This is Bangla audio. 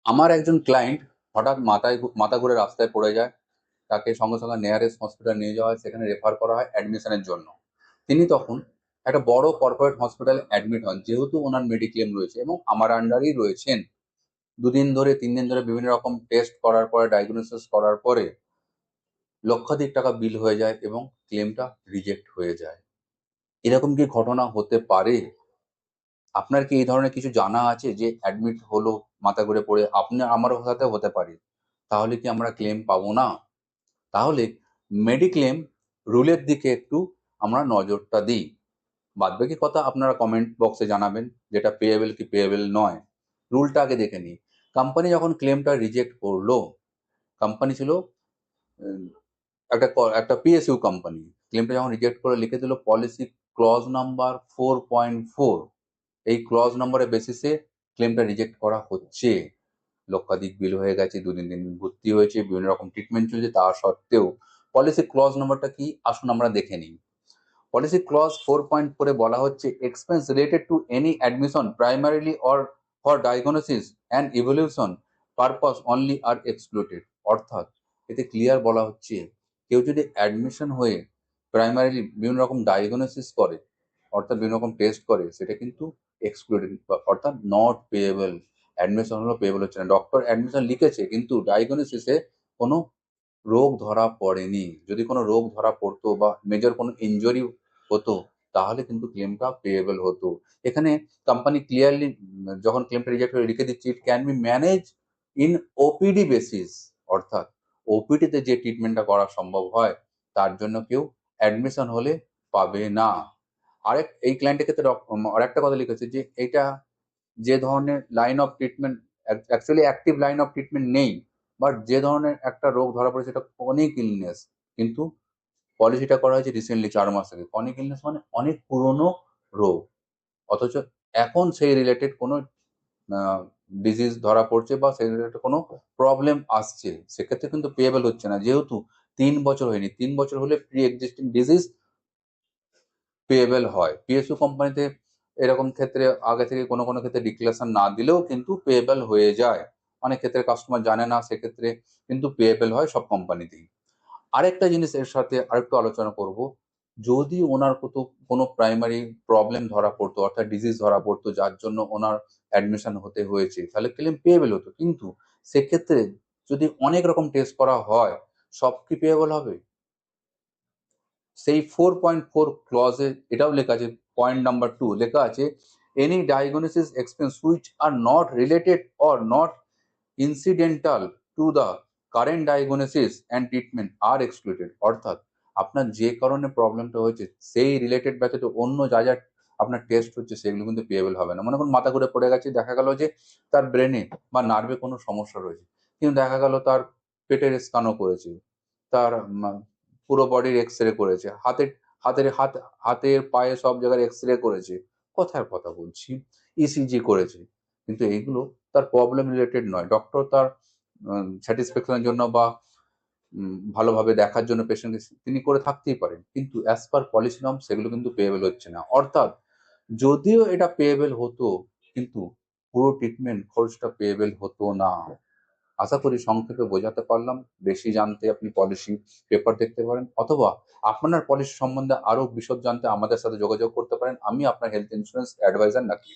আমার একজন ক্লায়েন্ট হঠাৎ মাথা ঘুরে রাস্তায় পড়ে যায়। তাকে সঙ্গে সঙ্গে নিয়ারেস্ট হসপিটাল নিয়ে যাওয়া হয়, সেখানে রেফার করা হয় অ্যাডমিশনের জন্য। তিনি তখন একটা বড় কর্পোরেট হসপিটালে অ্যাডমিট হন, যেহেতু ওনার মেডিক্লেম রয়েছে এবং আমার আন্ডারেই রয়েছেন। 2 দিন ধরে 3 দিন ধরে বিভিন্ন রকম টেস্ট করার পরে, ডায়াগনোসিস করার পরে লক্ষাধিক টাকা বিল হয়ে যায় এবং ক্লেমটা রিজেক্ট হয়ে যায়। এরকম কি ঘটনা হতে পারে? আপনার কি এই ধরনের কিছু জানা আছে যে অ্যাডমিট হলো মাথা ঘুরে পড়ে, আমারও সাথে হতে পারে? তাহলে কি আমরা ক্লেম পাবো না? তাহলে মেডিক্লেম রুলের দিকে একটু আমরা নজরটা দিই। বাদবাকি কথা আপনারা কমেন্ট বক্সে জানাবেন, যেটা পেয়েবল কি পেয়েবল নয়। রুলটা আগে দেখে নিই। কোম্পানি যখন ক্লেমটা রিজেক্ট করলো, কোম্পানি ছিল উম, একটা পিএসইউ কোম্পানি। ক্লেমটা যখন রিজেক্ট করে লিখে দিল পলিসি ক্লজ নাম্বার 4.4, এই ক্লজ নম্বরের বেসিসে ক্লেমটা রিজেক্ট করা হচ্ছে। লক্ষাধিক বিল হয়ে গেছে, 2 দিন ভর্তি হয়েছে, বিভিন্ন রকম ট্রিটমেন্ট চলছে, তা সত্ত্বেও পলিসি ক্লজ নম্বরটা কি আসুন আমরা দেখে নিই। পলিসি ক্লজ 4.4-এ বলা হচ্ছে, expense related to any admission primarily or for diagnosis and evolution purpose only are excluded. অর্থাৎ এতে ক্লিয়ার বলা হচ্ছে, কেউ যদি অ্যাডমিশন হয়ে প্রাইমারিলি বিভিন্ন রকম ডায়াগনোসিস করে, অর্থাৎ বিভিন্ন রকম টেস্ট করে, সেটা কিন্তু এক্সক্লুডেড, অর্থাৎ নট পেয়েবল। অ্যাডমিশন হলো পেয়েবল হচ্ছে না। ডক্টর অ্যাডমিশন লিখেছে কিন্তু ডায়াগনোসিসে কোনো রোগ ধরা পড়েনি। যদি কোনো রোগ ধরা পড়তো বা মেজর কোনো ইনজুরি হতো, তাহলে কিন্তু ক্লেমটা পেয়েবল হতো। এখানে কোম্পানি ক্লিয়ারলি যখন ক্লেমটা রিজেক্ট হয়ে লিখে দিচ্ছে, it can be manage in OPD basis. অর্থাৎ ওপিডিতে যে ট্রিটমেন্টটা করা সম্ভব হয়, তার জন্য কেউ অ্যাডমিশন হলে পাবে না। এই ক্লায়েন্টের ক্ষেত্রে আরেকটা কথা লিখেছে যে এটা যে ধরনের line of treatment, actually active line of treatment নেই, বাট যে ধরনের একটা রোগ ধরা পড়েছে সেটা ক্রনিক ইলনেস, কিন্তু পলিসিটা করা হয়েছে রিসেন্টলি 4 মাস আগে। ক্রনিক ইলনেস মানে অনেক পুরনো রোগ, অথচ এখন সেই রিলেটেড কোনো ডিজিজ ধরা পড়ছে বা সেই রিলেটেড কোনো প্রবলেম আসছে, সেক্ষেত্রে কিন্তু পেয়েবল হচ্ছে না, যেহেতু 3 বছর হয়নি। 3 বছর হলে প্রি এক্সিস্টিং ডিজিজ পেয়েবল হয়। পিএসইউ কোম্পানিতে এরকম ক্ষেত্রে আগে থেকে কোনো কোনো ক্ষেত্রে ডিক্লারেশন না দিলেও কিন্তু পেয়েবল হয়ে যায়। অনেক ক্ষেত্রে কাস্টমার জানে না, সেক্ষেত্রে কিন্তু পেয়েবল হয় সব কোম্পানিতেই। আরেকটা জিনিস এর সাথে আরেকটু আলোচনা করব, যদি ওনার কোনো প্রাইমারি প্রবলেম ধরা পড়তো, অর্থাৎ ডিজিজ ধরা পড়তো, যার জন্য ওনার অ্যাডমিশন হতে হয়েছে, তাহলে ক্লেম পেয়েবল হতো। কিন্তু সেক্ষেত্রে যদি অনেক রকম টেস্ট করা হয়, সব কি পেয়েবল হবে? সেই 4.4 ক্লজে এটাও লেখা আছে, পয়েন্ট নাম্বার 2 লেখা আছে, any diagnosis expense which are not related or not incidental to the current diagnosis and treatment are excluded. অর্থাৎ আপনার যে কারণে প্রবলেমটা হয়েছে, সেই রিলেটেড ব্যতীত অন্য যা যা আপনার টেস্ট হচ্ছে, সেগুলো কিন্তু পেয়েবল হবে না। মনে করুন মাথা ঘুরে পড়ে গেছে, দেখা গেল যে তার ব্রেনে বা নার্ভে কোনো সমস্যা রয়েছে, কিন্তু দেখা গেল তার পেটের স্ক্যানও করেছে, তার পুরো বডির এক্স রে করেছে, হাতের পায়ে সব জায়গায় এক্স রে করেছে, কথার কথা বলছি, ইসিজি করেছে, কিন্তু এইগুলো তার প্রবলেম রিলেটেড নয়। ডক্টর তার স্যাটিসফ্যাকশনের জন্য বা ভালোভাবে দেখার জন্য পেশেন্ট তিনি করে থাকতেই পারেন, কিন্তু অ্যাজ পার পলিসি নর্ম সেগুলো কিন্তু পেয়েবল হচ্ছে না। অর্থাৎ যদিও এটা পেয়েবল হতো, কিন্তু পুরো ট্রিটমেন্ট খরচটা পেয়েবল হতো না। আশা করি সংক্ষেপে বোঝাতে পারলাম। বেশি জানতে আপনি পলিসি পেপার দেখতে পারেন, অথবা আপনার পলিসি সম্বন্ধে আরো বিশদ জানতে আমাদের সাথে যোগাযোগ করতে পারেন। আমি আপনার হেলথ ইন্স্যুরেন্স অ্যাডভাইজার নাকি।